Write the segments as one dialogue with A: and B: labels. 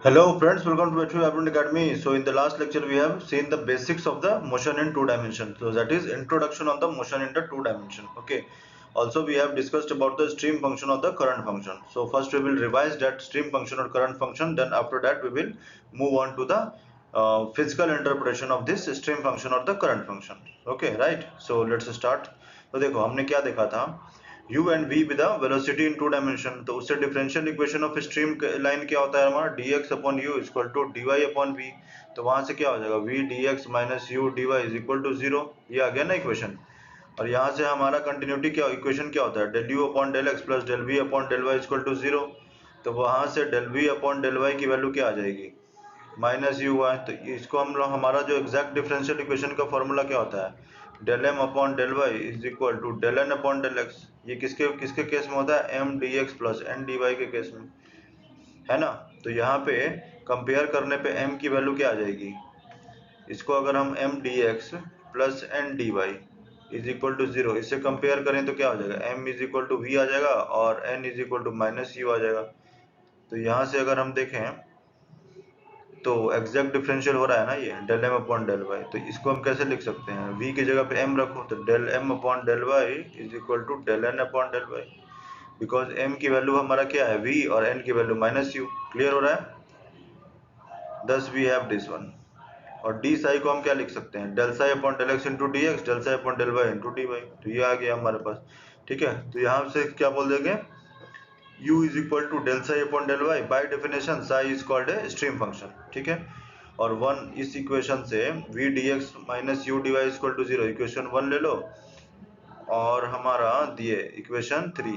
A: Hello friends, welcome to Achieve Abundant Academy. So in the last lecture we have seen the basics of the motion in two dimension. So that is introduction on the motion in the two dimension. Okay. Also we have discussed about the stream function or the current function. So first we will revise that stream function or current function. Then after that we will move on to the physical interpretation of this stream function or the current function. Okay, right? So let's start. तो देखो हमने क्या देखा था u and v with a velocity in two dimension. तो उससे differential equation of stream line क्या होता है हमारा dx upon u is equal to dy upon v. तो वहां से क्या हो जाएगा v dx minus u dy is equal to 0. ये आ गया ना इक्वेशन. और यहाँ से हमारा कंटिन्यूटी क्या इक्वेशन क्या होता है del u upon del x plus del v upon del y is equal to 0. तो वहां से del v upon del y की वैल्यू क्या आ जाएगी माइनस यू है. तो इसको हम लोग हमारा जो एग्जैक्ट डिफरेंशियल इक्वेशन का फॉर्मूला क्या होता है del M upon del Y is equal to del N upon del x. ये किसके किसके केस में होता है M D x plus N D y के केस में, है ना. तो यहाँ पे कंपेयर करने पे m की वैल्यू क्या आ जाएगी, इसको अगर हम M D x plus N D Y is equal to 0 इससे कंपेयर करें तो क्या हो जाएगा m is equal to V आ जाएगा और n is equal to minus U आ जाएगा. तो यहाँ से अगर हम देखें तो एग्जैक्ट डिफरेंशियल हो रहा है ना ये del M upon del y. तो इसको हम कैसे लिख सकते हैं v की जगह पे m रखो तो del M upon del Y is equal to del N upon del y. Because m की वैल्यू हमारा क्या है v और n की वैल्यू माइनस यू. क्लियर हो रहा है. Thus we have this one. और डी साई को हम क्या लिख सकते हैं del psi upon del x into D x del psi upon del Y into D y. तो ये आ गया हमारे पास. ठीक है. तो यहाँ से क्या बोल देंगे u is equal to del psi upon del y. by definition psi is called a stream function. ठीक है. और वन इस इक्वेशन से v dx minus u dy is equal to 0 equation 1 ले लो और हमारा दिए इक्वेशन 3.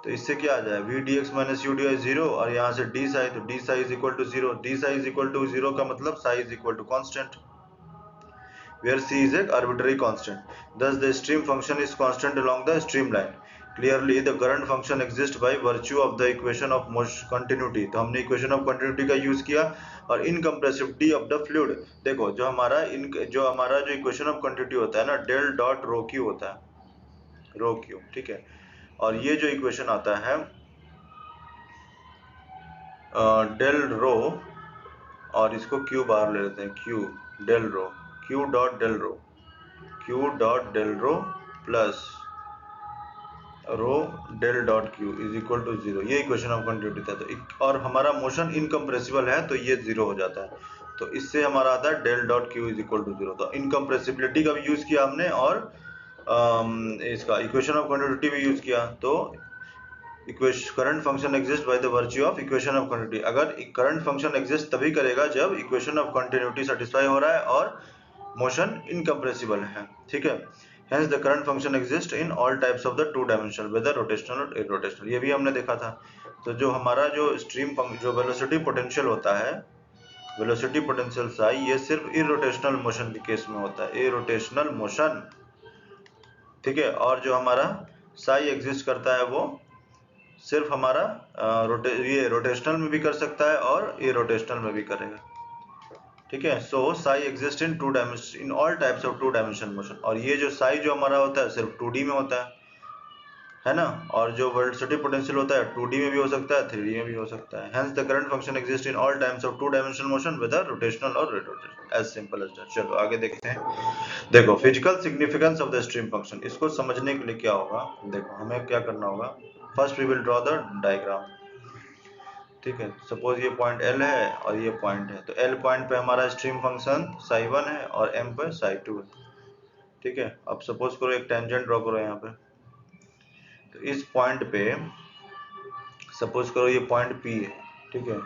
A: तो इससे क्या आ जाए v dx minus u dy 0 और यहाँ से d psi तो d psi is equal to 0. d psi is equal to 0 का मतलब psi is equal to constant where c is a arbitrary constant. Thus the stream function is constant along the streamline. Clearly the current function exists by virtue of the equation of continuity. तो हमने equation of continuity का use किया और incompressibility of the fluid. देखो जो हमारा equation of continuity होता है ना del dot rho q होता है rho q. ठीक है. और ये जो equation आता है del rho और इसको q बाहर ले लेते हैं q del rho q dot del rho q dot del rho plus rho del dot q is equal to 0. ये इक्वेशन ऑफ कंटिन्यूटी था. तो और हमारा मोशन इनकम्प्रेसिबल है तो ये 0 हो जाता है. तो इससे हमारा आता है del dot q is equal to 0. तो इनकम्प्रेसिबिलिटी का भी यूज किया हमने और इसका इक्वेशन ऑफ कंटिन्यूटी भी यूज किया. तो current function exist by the virtue of equation of continuity. अगर करंट फंक्शन एग्जिस्ट तभी करेगा जब इक्वेशन ऑफ कंटिन्यूटी सेटिस्फाई हो रहा है और मोशन इनकम्प्रेसिबल है. ठीक है. Hence the current function exists in all types of the two dimensional whether rotational or irrotational. ये भी हमने देखा था. तो जो हमारा जो स्ट्रीम जो वेलोसिटी पोटेंशियल होता है वेलोसिटी पोटेंशियल साई ये सिर्फ इरोटेशनल मोशन के केस में होता है इरोटेशनल मोशन. ठीक है. और जो हमारा साई एग्जिस्ट करता है वो सिर्फ हमारा ये रोटेशनल में भी कर सकता है और इरोटेशनल में भी करेगा. ठीक है. So psi exist in two dimension in all types of two dimension motion. और ये जो साई जो हमारा होता है सिर्फ 2D में होता है ना. और जो वेलोसिटी पोटेंशियल होता है 2D में भी हो सकता है 3D में भी हो सकता है. Hence the current function exist in all types of two dimensional motion whether rotational और rotational. As simple as that. चलो आगे देखते हैं. देखो physical significance of the stream function. इसको समझने के लिए क्या होगा देखो हमें क्या करना होगा. First we will draw the diagram. ठीक है. सपोज ये पॉइंट L है और ये पॉइंट है. तो L पॉइंट पे हमारा स्ट्रीम फंक्शन psi1 है और M पे psi2 है. ठीक है. अब सपोज करो एक टेंजेंट ड्रॉ करो यहाँ पे. तो इस पॉइंट पे सपोज करो ये पॉइंट P है. ठीक है.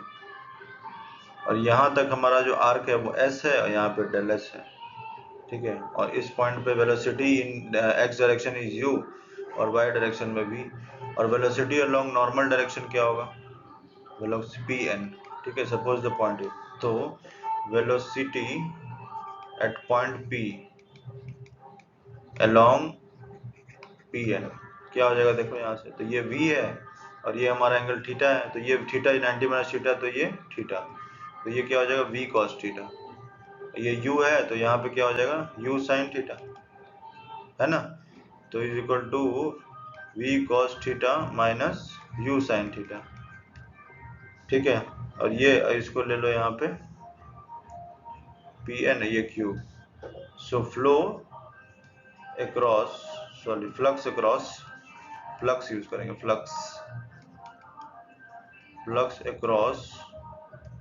A: और यहाँ तक हमारा जो आर्क है वो S है और यहाँ पे डेल S है. ठीक है. और इस पॉइंट पे velocity in x direction is u और y डायरेक्शन में v. और वेलोसिटी अलोंग नॉर्मल डायरेक्शन क्या होगा वेलोसिटी pn. ठीक है. सपोज द पॉइंट तो velocity at point P along pn क्या हो जाएगा देखो यहाँ से. तो ये v है और ये हमारा एंगल थीटा है. तो ये थीटा 90 माइनस थीटा तो ये थीटा. तो ये क्या हो जाएगा v cos थीटा. ये u है तो यहाँ पे क्या हो जाएगा u sin थीटा, है ना. तो is equal to v cos theta minus u sin theta. ठीक है. और ये इसको ले लो यहाँ पे पी एन, ये Q. So flow across, sorry flux across, flux use करेंगे, फ्लक्स अक्रॉस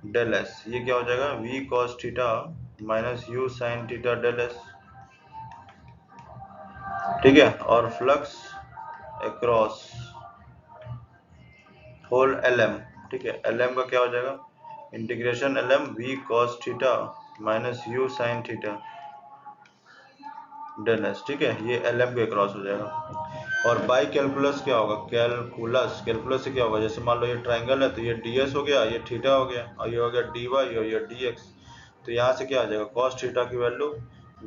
A: डेल एस, ये क्या हो जाएगा v cos theta minus u sin theta del S, ठीक है। और फ्लक्स अक्रॉस होल lm, ठीक है, lm का क्या हो जाएगा integration lm v cos theta minus u sin theta del S, ठीक है, ये lm के क्रॉस हो जाएगा। और बाई कैलकुलस क्या होगा, कैलकुलस से क्या होगा, जैसे मान लो ये ट्राइंगल है तो ये ds हो गया, ये थीटा हो गया, और ये हो गया dy और ये dx। तो यहाँ से क्या आ जाएगा cos थीटा की वैल्यू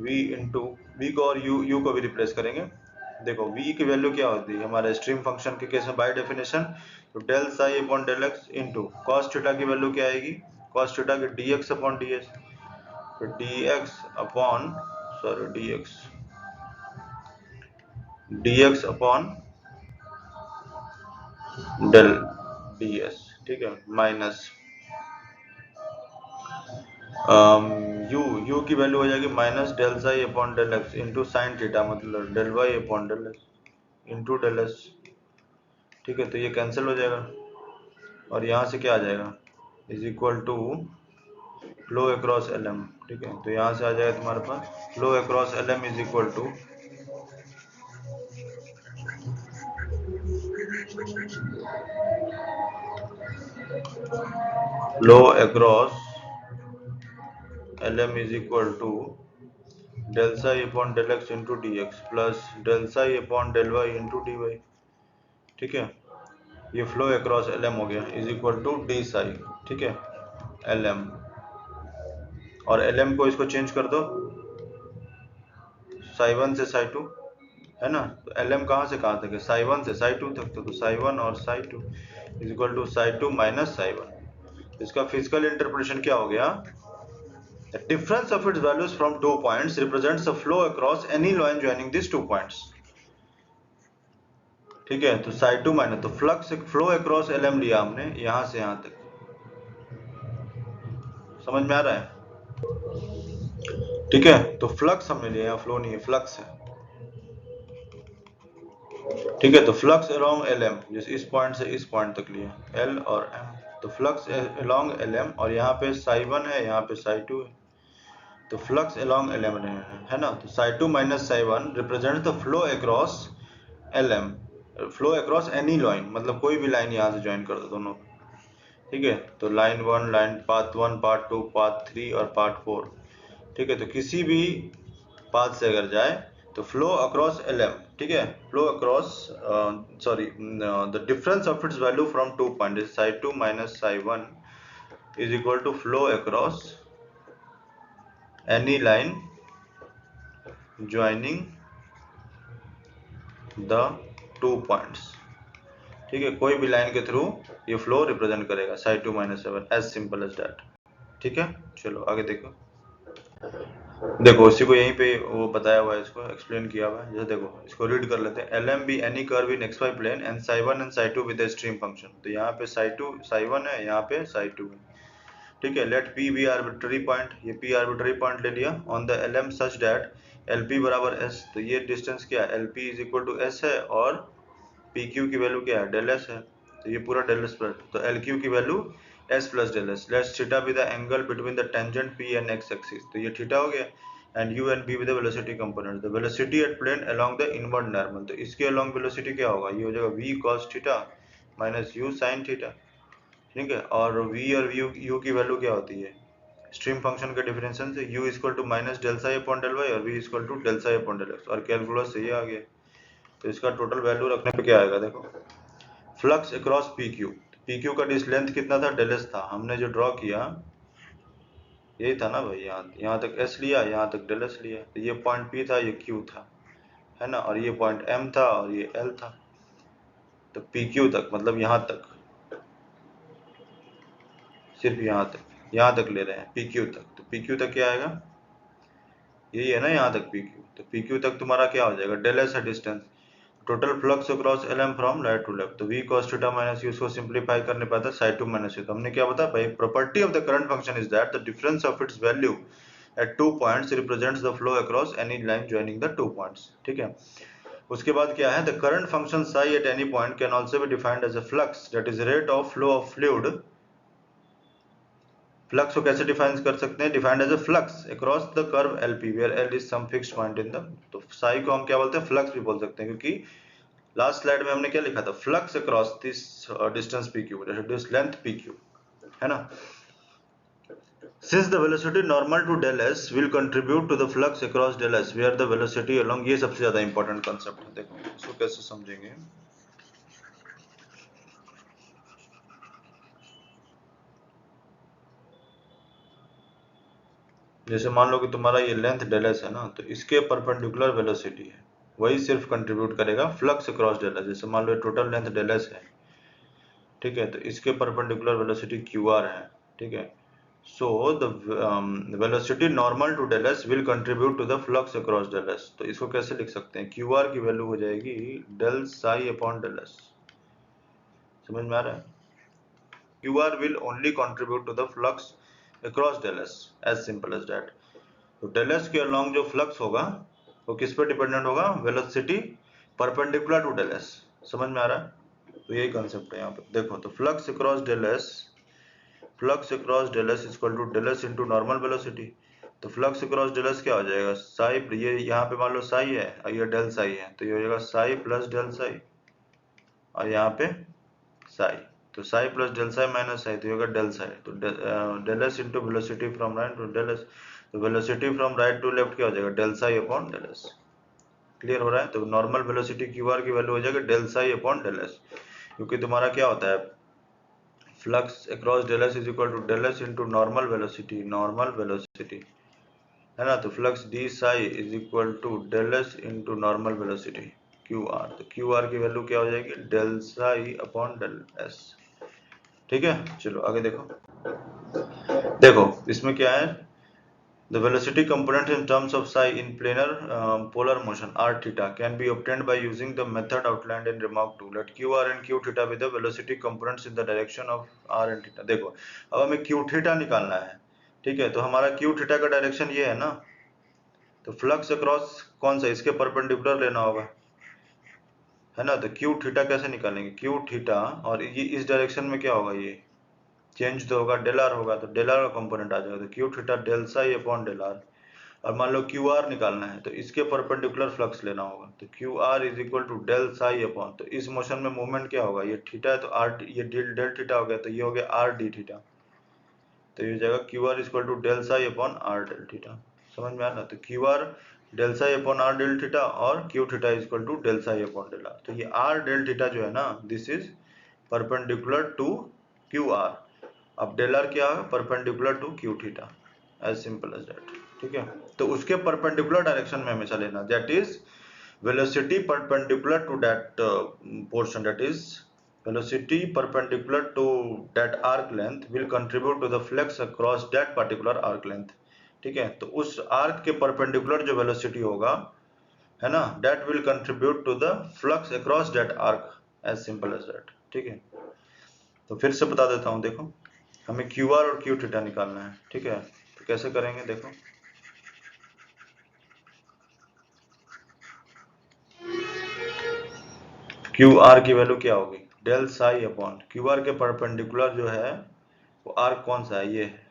A: v इंटू v को और u को भी रिप्लेस करेंगे। देखो v की वैल्यू क्या होती है हमारे स्ट्रीम फंक्शन के केस में बाय डेफिनेशन, तो del psi upon del x into cos theta की वैल्यू क्या आएगी, cos थीटा की dx अपॉन ds, तो dx upon dx upon del ds, ठीक है, माइनस u की वैल्यू हो जाएगी minus del psi upon del x into sine theta, मतलब del Y upon del x into del S, ठीक है। तो ये कैंसिल हो जाएगा और यहाँ से क्या आ जाएगा is equal to flow across L M, ठीक है। तो यहाँ से आ जाएगा तुम्हारे पास flow across L M is equal to flow across L M is equal to del psi upon del x into D x plus del psi upon del Y into D Y, ठीक है। ये flow across L M हो गया is equal to D psi, ठीक है, L M. और L M को इसको चेंज कर दो साई वन से साई टू, है ना। तो एल एम कहाँ से कहाँ तक है, साई वन से साई टू तक, तो साई वन और psi two is equal to psi two minus psi one. इसका फिजिकल इंटरप्रिटेशन क्या हो गया, the difference of its values from 2 points represents a flow across any line joining these 2 points, ठीक है। तो साई टू माइनस, तो flux flow across L M लिया हमने यहां से यहां तक, समझ में आ रहा है, ठीक है। तो फ्लक्स हमने लिया, यहाँ फ्लो नहीं है फ्लक्स है, ठीक है। तो फ्लक्स अलोंग एल एम, जैसे इस पॉइंट से इस पॉइंट तक लिया एल और एम, तो फ्लक्स अलोंग एल एम, और यहाँ पे साई वन है यहाँ पे साई टू है, तो फ्लक्स अलोंग एल एम है ना। तो psi two minus psi one represent the flow across L M, flow across any line, मतलब कोई भी लाइन यहाँ से ज्वाइन कर दो दोनों, ठीक है। तो line one, line path one, part two, path three और पार्ट फोर, ठीक है। तो किसी भी पाथ से अगर जाए तो फ्लो अक्रॉस एल एम, ठीक है, flow across sorry the difference of its value from two point psi two minus psi one is equal to flow across any line joining the two points, ठीक है। कोई भी line के through ये flow represent करेगा psi two minus seven, as simple as that, ठीक है। चलो आगे देखो, देखो इसी को यहीं पे वो बताया हुआ है, इसको एक्सप्लेन किया हुआ है, जैसे देखो इसको रीड कर लेते हैं, L M be any curve in x y plane and psi one and psi two with a stream function. तो यहाँ पे साई वन है, यहाँ पे साई टू है, ठीक है। Let P be arbitrary point, ये पी आर्बिट्ररी पॉइंट ले लिया on the L M such that L P बराबर एस, तो ये डिस्टेंस क्या है L P is equal to s है, और पी क्यू की वैल्यू क्या है डेल एस है, तो ये पूरा डेल एस प्लस, तो एल क्यू की value s plus del s, let's theta be the angle between the tangent P and x axis, तो ये थीटा हो गया, and u and v with the velocity component, the velocity at plane along the inward normal, तो इसके along velocity क्या होगा, ये हो जाएगा v cos theta minus u sin theta, ठीक है। और v और u की वैल्यू क्या होती है स्ट्रीम फंक्शन के डिफरेंशियल से, u equal to minus del psi upon del Y और v equal to del psi upon del x, और कैलकुलस से ये आ गया, तो इसका टोटल वैल्यू रखने पे क्या आएगा, देखो flux across P Q, P Q का डिस लेंथ कितना था डेल एस था, हमने जो ड्रॉ किया यही था ना भाई, यहाँ तक एस लिया, यहाँ तक डेल एस लिया, तो ये पॉइंट पी था, ये क्यू था, है ना, और ये पॉइंट एम था और ये एल था, तो पी क्यू तक मतलब यहाँ तक, सिर्फ यहाँ तक ले रहे हैं पी क्यू तक, तो पी क्यू तक क्या आएगा, यही है ना यहाँ तक पी क्यू, तो पी क्यू तक तुम्हारा क्या हो जाएगा डेल एस है distance, total flux across LM from right to left, तो v cos theta minus u, इसको सिंप्लीफाई करने पे आता है psi 2 माइनस u। तो हमने क्या बताया भाई, property of the current function is that the difference of its value at 2 points represents the flow across any line joining the 2 points। ठीक है, उसके बाद क्या है, the current function psi at any point can also be defined as a flux, that is rate of flow of fluid। Flux को कैसे define कर सकते हैं, defined as a flux across the curve LP where L is some fixed point in the, तो psi को हम क्या बोलते हैं, फ्लक्स भी बोल सकते हैं, क्योंकि लास्ट स्लाइड में हमने क्या लिखा था, flux across this distance PQ, this length PQ, है ना। Since the velocity normal to del S will contribute to the flux across del S where the velocity along, ये सबसे ज्यादा इंपॉर्टेंट कंसेप्ट है, देखो इसको कैसे समझेंगे। जैसे मान लो कि तुम्हारा ये लेंथ डेल एस है ना, तो इसके परपेंडिकुलर वेलोसिटी है, वही सिर्फ कंट्रीब्यूट करेगा फ्लक्स अक्रॉस डेल एस। जैसे मान लो टोटल लेंथ डेल एस है, ठीक है, तो इसके परपेंडिकुलर वेलोसिटी क्यू आर है, ठीक है। So the velocity normal to del s will contribute to the flux across del S. तो इसको कैसे लिख सकते हैं, क्यू आर की वैल्यू हो जाएगी del psi upon del s. समझ में आ रहा है, q r will only contribute to the flux across del s, as simple as that. तो डेल एस के अलॉन्ग जो फ्लक्स होगा वो किस पे डिपेंडेंट होगा, velocity perpendicular to del s. समझ में आ रहा है, तो यही कंसेप्ट है यहाँ पे। देखो तो flux across del s, flux across del s equal to del S into normal velocity. तो फ्लक्स अक्रॉस डेल एस क्या हो जाएगा, साई, ये यहाँ पे मान लो साई है और ये डेल साई है, तो ये हो जाएगा साई प्लस डेल साई, और यहाँ पे साई, तो psi plus del psi minus psi, तो ये होगा डेल साई। तो del S into velocity from right to del S, तो velocity from right to left क्या हो जाएगा, del psi upon del S. Clear हो रहा है, तो नॉर्मल वेलोसिटी क्यू आर की वैल्यू हो जाएगा del psi upon del S, क्योंकि तुम्हारा क्या होता है, flux across del S is equal to del S into normal velocity, normal velocity, है ना। तो flux d psi is equal to del S into normal velocity Q r, तो Q R की वैल्यू क्या हो जाएगी, del psi upon del S. ठीक है, चलो आगे देखो। देखो इसमें क्या है, the velocity component in terms of psi in planar polar motion r theta can be obtained by using the method outlined in remark 2, let qr and q theta be the velocity components in the direction of r and theta। देखो अब हमें q theta निकालना है, ठीक है, तो हमारा q theta का डायरेक्शन ये है ना, तो फ्लक्स अक्रॉस कौन सा, इसके परपेंडिकुलर लेना होगा, है ना। तो q थीटा कैसे निकालेंगे, q थीटा, और ये इस डायरेक्शन में क्या होगा, ये चेंज तो होगा, डेल आर होगा, तो डेल आर का कंपोनेंट आ जाएगा, तो q theta del psi upon del r. और मान लो क्यू आर निकालना है, तो इसके परपेंडिकुलर फ्लक्स लेना होगा, तो Q r is equal to del psi upon, तो इस मोशन में मूवमेंट क्या होगा, ये थीटा है तो आर, ये डेल डेल थीटा हो गया, तो ये हो गया आर डी थीटा, तो ये हो जाएगा Q R equal to del psi upon R del theta. समझ में आ रहा, तो Q R del psi upon R del theta और Q theta equal to del psi upon del R. तो ये आर डेल थीटा जो है ना, this is perpendicular to Q R. अब डेल आर क्या है, perpendicular to Q theta, as simple as that. ठीक है, तो उसके परपेंडिकुलर डायरेक्शन में हमेशा लेना, that is velocity perpendicular to that portion, that is velocity perpendicular to that arc length will contribute to the flux across that particular arc length। ठीक है, तो उस आर्क के परपेंडिकुलर जो वेलोसिटी होगा, है ना, that will contribute to the flux across that arc, as simple as that। ठीक है, तो फिर से बता देता हूँ, देखो हमें क्यू आर और क्यू थीटा निकालना है, ठीक है, तो कैसे करेंगे, देखो क्यू आर की वैल्यू क्या होगी, del psi upon q r के परपेंडिकुलर जो है वो आर्क कौन सा है, ये है,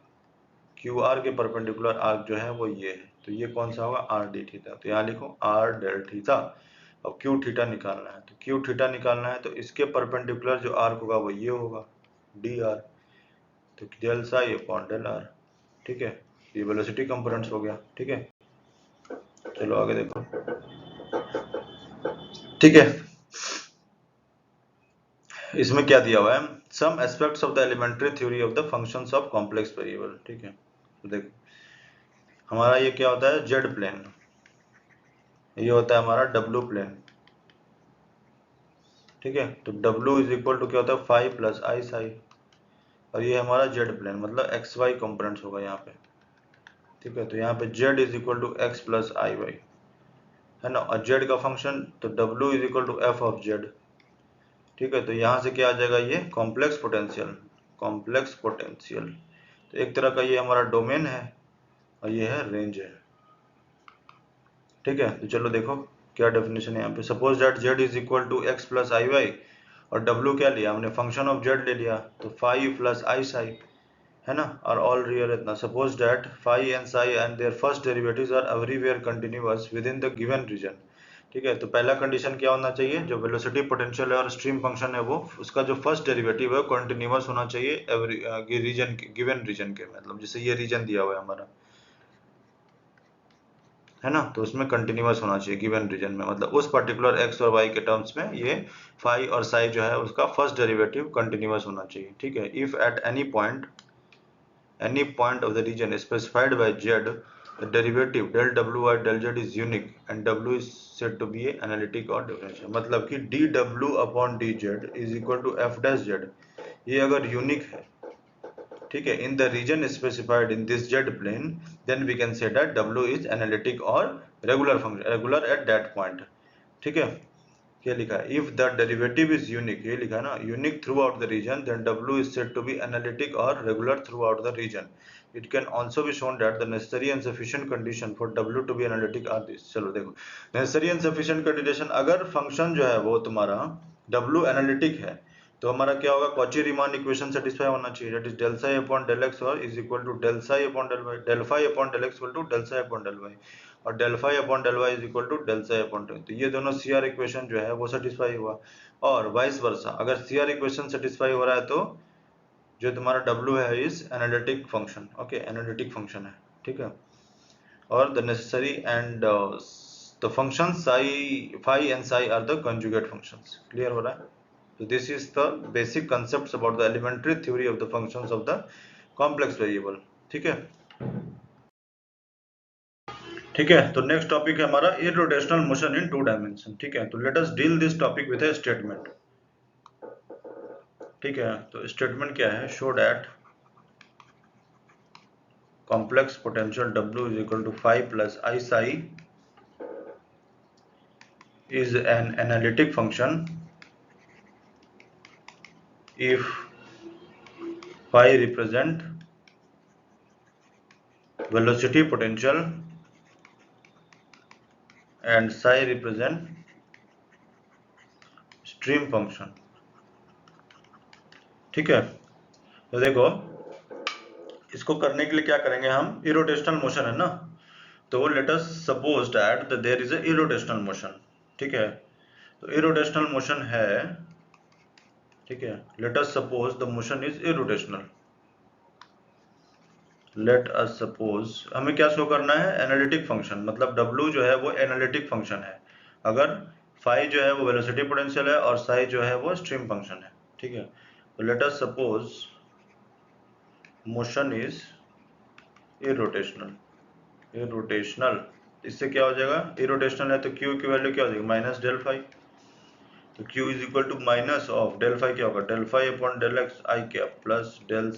A: क्यू आर के परपेंडिकुलर आर्क जो है वो ये है, तो ये कौन सा होगा, आर डी थीटा, तो यहाँ लिखो आर डेल थीटा। अब क्यू थीटा निकालना है, तो क्यू थीटा निकालना है, तो इसके परपेंडिकुलर जो आर्क होगा वो ये होगा, डी आर, तो del psi upon del r. ठीक है, ये वेलोसिटी कंपोनेंट्स हो गया। ठीक है, चलो आगे देखो। ठीक है, इसमें क्या दिया हुआ है, some aspects of the elementary theory of the functions of complex variable. ठीक है, तो देखो हमारा ये क्या होता है, जेड प्लेन, ये होता है हमारा डब्ल्यू प्लेन। ठीक है, तो डब्ल्यू इज इक्वल टू क्या होता है, फाइव प्लस आई साई, और ये हमारा जेड प्लेन, मतलब एक्स वाई कंपोनेंट्स होगा यहाँ पे। ठीक है, तो यहाँ पे z is equal to x plus i y, है ना, और z का फंक्शन तो w is equal to f of z। ठीक है, तो यहाँ से क्या आ जाएगा, ये कॉम्प्लेक्स पोटेंशियल, कॉम्प्लेक्स पोटेंशियल। तो एक तरह का ये हमारा डोमेन है और ये है रेंज है। ठीक है, तो चलो देखो क्या डेफिनेशन है यहाँ पे। Suppose that z is equal to x plus i y, और w क्या लिया हमने, फंक्शन ऑफ z ले लिया, तो फाई प्लस आई साई, है ना, और ऑल रियल इतना। Suppose that phi and psi and their first derivatives are everywhere continuous within the given region. ठीक है, तो पहला कंडीशन क्या होना चाहिए, जो वेलोसिटी पोटेंशियल है और स्ट्रीम फंक्शन है वो, उसका जो फर्स्ट डेरिवेटिव है कंटिन्यूअस होना चाहिए एवरी रीजन, गिवन रीजन के, मतलब जैसे ये रीजन दिया हुआ है हमारा, है ना, तो उसमें कंटिन्यूअस होना चाहिए गिवन रीजन में, मतलब उस पर्टिकुलर एक्स और वाई के टर्म्स में ये फाई और साई जो है उसका फर्स्ट डेरिवेटिव कंटिन्यूअस होना चाहिए। ठीक है, if at any point of the region specified by z, the derivative del w by del z is unique and w is said to be a analytic or differential। मतलब कि dw upon dz is equal to f dash z, ये अगर unique है, ठीक है, in the region specified in this z plane, then we can say that w is analytic or regular function, regular at that point। ठीक है, क्या लिखा है, if the derivative is unique, ये लिखा है ना, unique throughout the region, then w is said to be analytic or regular throughout the region। It can also be shown that the necessary and sufficient condition for w to be analytic are this। चलो देखो, necessary and sufficient condition, अगर function जो है वो तुम्हारा w analytic है, तो हमारा क्या होगा, कॉची रीमान इक्वेशन सेटिस्फाई होना चाहिए, that is del psi upon del x और is equal to del psi upon del Y, del phi upon del X equal to del psi upon del Y, और del phi upon del Y is equal to del psi upon del. तो ये दोनों CR equation जो है वो satisfy हुआ, और vice versa, अगर सीआर इक्वेशन सेटिस्फाई हो रहा है तो जो तुम्हारा डब्ल्यू है is analytic function. Okay, analytic function है। ठीक है, और the necessary and the function psi, phi and psi are the conjugate functions. Clear हो रहा है? So this is the basic concepts about the elementary theory of the functions of the complex variable। ठीक है, ठीक है, तो next topic है हमारा इररोटेशनल मोशन इन टू डायमेंशन। ठीक है, तो let us deal this topic with A statement. ठीक है, तो स्टेटमेंट क्या है, show that complex potential W is equal to phi plus I psi is an analytic function if phi represent velocity potential and psi represent stream function। ठीक है, तो देखो इसको करने के लिए क्या करेंगे हम, इरोटेशनल मोशन है ना, तो let us suppose that there is a irrotational motion. ठीक है, तो इरोटेशनल मोशन है, ठीक है, let us suppose the motion is irrotational. Let us suppose हमें क्या शो करना है, एनालिटिक फंक्शन, मतलब w जो है वो एनालिटिक फंक्शन है, अगर फाई जो है वो वेलोसिटी पोटेंशियल है और साई जो है वो स्ट्रीम फंक्शन है। ठीक है, तो let us suppose motion is irrotational, इससे क्या हो जाएगा, इरोटेशनल है तो q की वैल्यू क्या हो जाएगी, माइनस डेल फाई, तो q is equal to minus of del phi, क्या होगा, del phi upon del X I cap plus del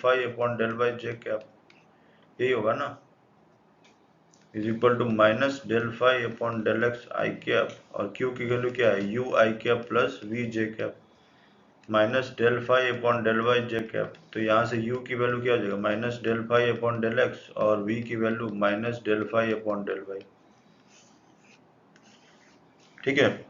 A: phi upon del Y J cap, यही होगा ना, is equal to minus del phi upon del X I cap, और q की value क्या है, U I cap plus V J cap minus del phi upon del Y J cap. तो यहाँ से u की वैल्यू क्या हो जाएगा, minus del phi upon del x, और v की value minus del phi upon del y. ठीक है,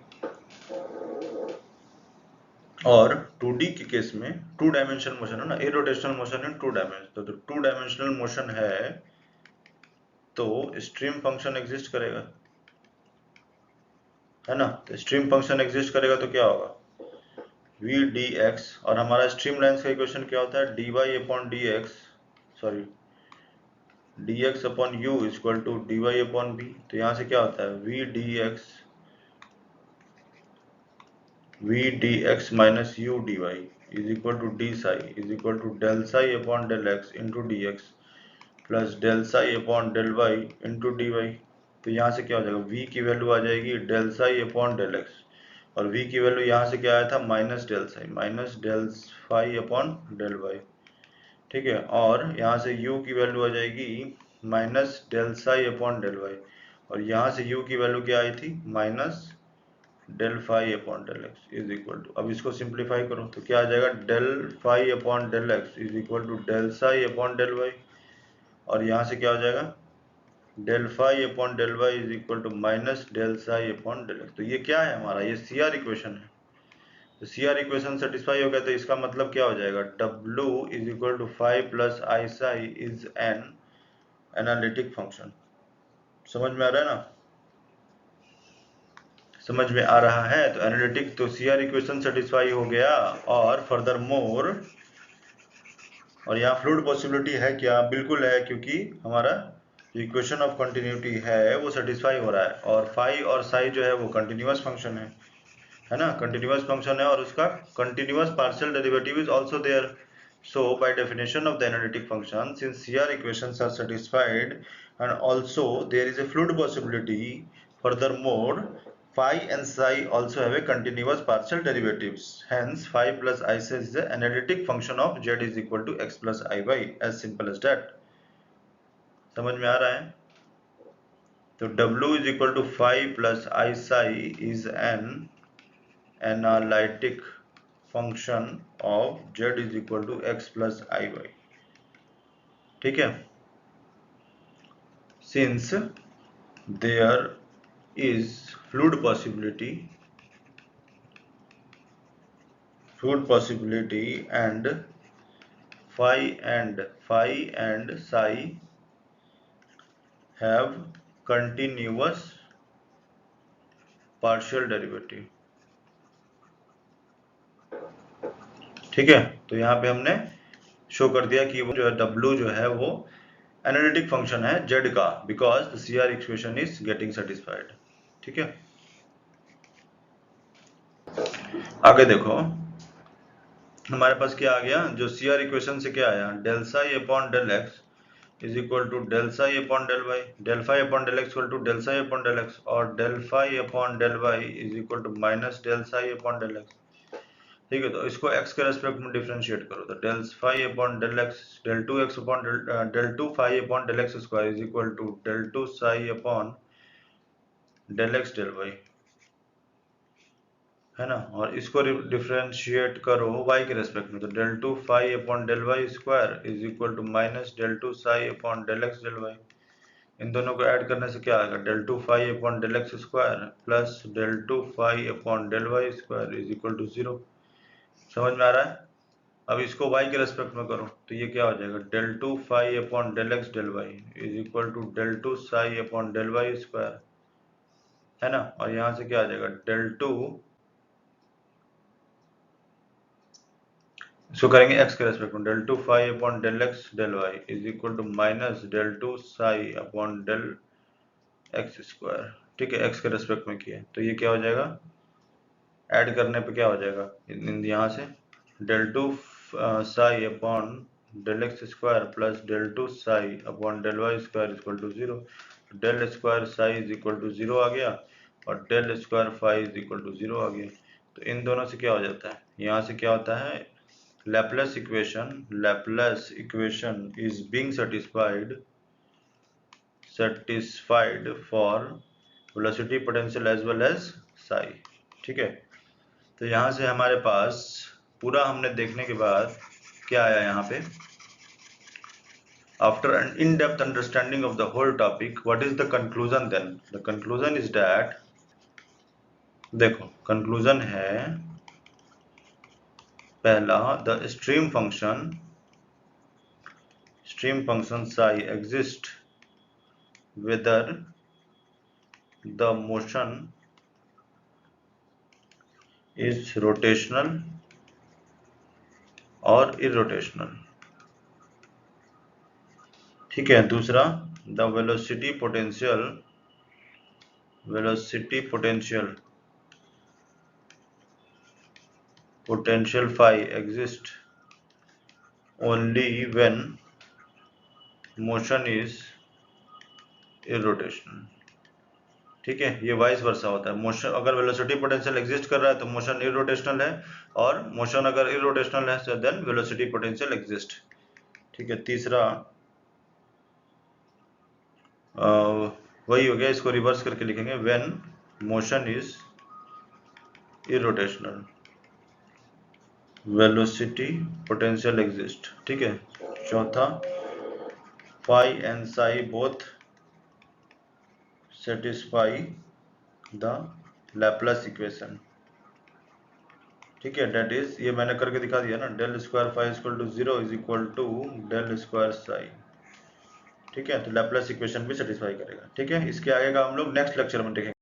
A: और 2D के केस में टू डायमेंशनल मोशन है ना, irrotational motion in two dimension, तो टू डायमेंशनल मोशन है तो स्ट्रीम फंक्शन एग्जिस्ट करेगा, है ना, तो स्ट्रीम फंक्शन एग्जिस्ट करेगा तो क्या होगा, v dx, और हमारा स्ट्रीम लाइंस का इक्वेशन क्या होता है, dy upon dx, sorry dx upon u is equal to dy upon b। तो यहाँ से क्या होता है, v dx minus u dy is equal to d psi is equal to del psi upon del x into dx plus del psi upon del y into dy। तो यहाँ से क्या हो जाएगा, v की वैल्यू आ जाएगी del psi upon del x, और v की वैल्यू यहाँ से क्या आया था, minus del phi upon del y। ठीक है, और यहाँ से u की वैल्यू आ जाएगी minus del psi upon del y, और यहाँ से u की वैल्यू क्या आई थी, minus del phi upon del x is equal to, अब इसको सिंप्लीफाई करो तो क्या आ जाएगा, del phi upon del x is equal to del psi upon del Y, और यहाँ से क्या हो जाएगा, del phi upon del Y is equal to minus del psi upon del x. तो ये क्या है हमारा, ये सी आर इक्वेशन है। तो सी आर इक्वेशन सेटिस्फाई हो गया, तो इसका मतलब क्या हो जाएगा, W is equal to phi plus i psi is an analytic function. समझ में आ रहा है ना, समझ में आ रहा है। तो एनालिटिक, तो सी आर इक्वेशन सेटिस्फाई हो गया। और फर्दर मोर, और यहाँ फ्लूइड पॉसिबिलिटी है क्या, बिल्कुल है, क्योंकि हमारा इक्वेशन ऑफ कंटिन्यूटी है वो सेटिस्फाई हो रहा है, और फाई और साई जो है वो कंटिन्यूअस फंक्शन है ना, कंटिन्यूअस फंक्शन है, और उसका continuous partial derivative is also there. So by definition of the analytic function, since CR equations are satisfied and also there is a fluid possibility, furthermore phi and psi also have a continuous partial derivatives. Hence phi plus I is the analytic function of z is equal to x plus iy, as simple as that. समझ में आ रहा है। तो W is equal to phi plus I psi is an analytic function of z is equal to x plus iy। ठीक है, since there is fluid possibility and phi and psi have continuous partial derivative। ठीक है, तो यहाँ पे हमने show कर दिया कि वो जो है W जो है वो एनालिटिक फंक्शन है z का, because the CR equation is getting satisfied. ठीक है, आगे देखो हमारे पास क्या आ गया, जो CR इक्वेशन से क्या आया, del psi upon del x is equal to del psi upon del Y, del phi upon del X equal to del psi upon del x, और del phi upon del Y is equal to minus del psi upon del X. ठीक है, तो इसको x के respect में differentiate करो, तो del phi upon del x, del two x upon del two phi upon del x square is equal to del two psi upon del x del y, है ना, और इसको डिफरेंशिएट करो y के respect में, तो del two phi upon del Y square is equal to minus del two psi upon del x del Y. इन दोनों को ऐड करने से क्या आएगा, del two phi upon del x square plus del two phi upon del Y square is equal to 0। समझ में आ रहा है। अब इसको y के रेस्पेक्ट में करो तो ये क्या हो जाएगा, del two phi upon del x del Y is equal to del two psi upon del Y square, है ना, और यहाँ से क्या आ जाएगा, डेल टू, इसको करेंगे x के रेस्पेक्ट में, del two phi upon del x del Y is equal to minus del two psi upon del x square. ठीक है, x के रेस्पेक्ट में किया तो ये क्या हो जाएगा, ऐड करने पे क्या हो जाएगा, यहाँ से del two psi upon del x square plus del two psi upon del Y square equal to 0। Del square psi is equal to 0 आ गया, और del square phi is equal to 0 आ गया। तो इन दोनों से क्या हो जाता है, यहाँ से क्या होता है, Laplace equation is being satisfied for velocity, potential as well as psi। ठीक है, तो यहाँ से हमारे पास पूरा हमने देखने के बाद क्या आया यहाँ पे, after an in-depth understanding of the whole topic, what is the conclusion then? The conclusion is that, देखो conclusion है पहला, the stream function psi exists whether the motion is rotational और irrotational। ठीक है, दूसरा, the velocity potential phi exists only when motion is irrotational। ठीक है, ये वाइस वर्सा होता है, मोशन अगर वेलोसिटी पोटेंशियल एग्जिस्ट कर रहा है तो मोशन इरोटेशनल है, और मोशन अगर इरोटेशनल है तो देन वेलोसिटी पोटेंशियल एग्जिस्ट। ठीक है, तीसरा वही हो गया, इसको रिवर्स करके लिखेंगे when motion is irrotational velocity potential exist. ठीक है। चौथा phi and psi both satisfy the Laplace equation. ठीक है, डेट इज, ये मैंने करके दिखा दिया ना, del square phi equal to 0 is equal to del square psi. ठीक है, तो लैपलेस इक्वेशन भी सेटिस्फाई करेगा। ठीक है, इसके आगे का हम लोग नेक्स्ट लेक्चर में देखेंगे।